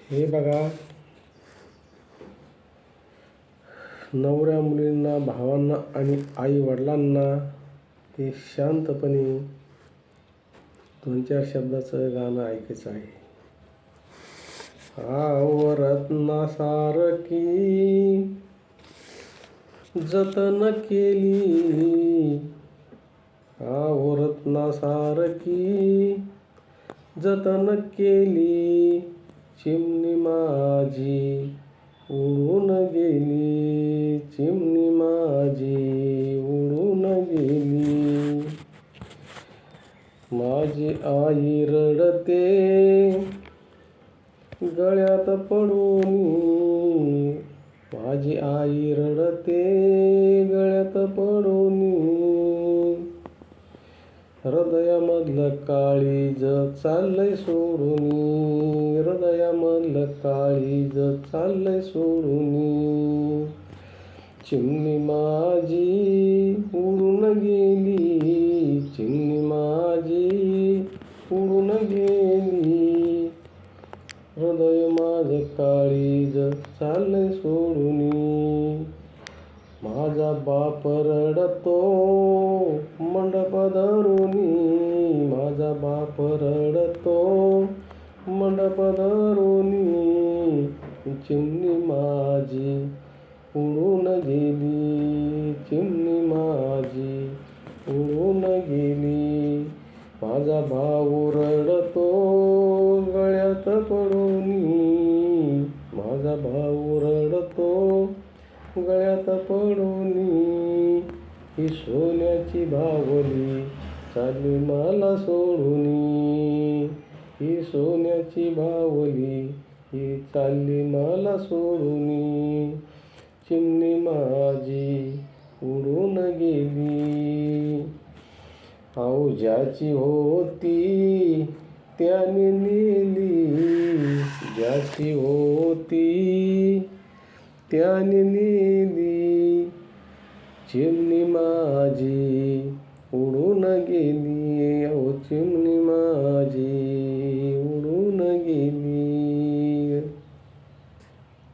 हे बघा, नवऱ्या मुलींना, भावांना आणि आई वडिलांना हे शांतपणे 2-4 शब्दाचं गाणं ऐकायचं आहे. रत्नासारखी जतन केली, रत्नासारखी जतन केली, चिमणी माझी उडून गेली, चिमणी माझी उडून गेली. माझी आई रडते गळ्यात पडून, माझी आई रडते गळ्यात पडून. हृदयामधलं काळीज चाललंय सोडून, हृदयामधलं काळीज चाललंय सोडून. चिमणी माझी उडून गेली, चिमणी माझी उडून गेली. हृदय माझं काळीज चाललंय सोडून. माझा बाप रडतो मंडप धरूनी, माझा बाप रडतो मंडप धरूनी. चिमणी माझी उडून गेली, चिमणी माझी उडून गेली. माझा भाऊ रडतो गळ्यात पडूनी, माझा भाऊ रडतो गळ्यात पडूनी. ही सोन्याची बाहुली चालली मला सोडूनी, ही सोन्याची बाहुली ही चालली मला सोडूनी. चिमणी माझी उडून गेली. ज्याची होती त्याने नेली, ज्याची होती त्याने नेली. चिमणी माझी उडून गेली.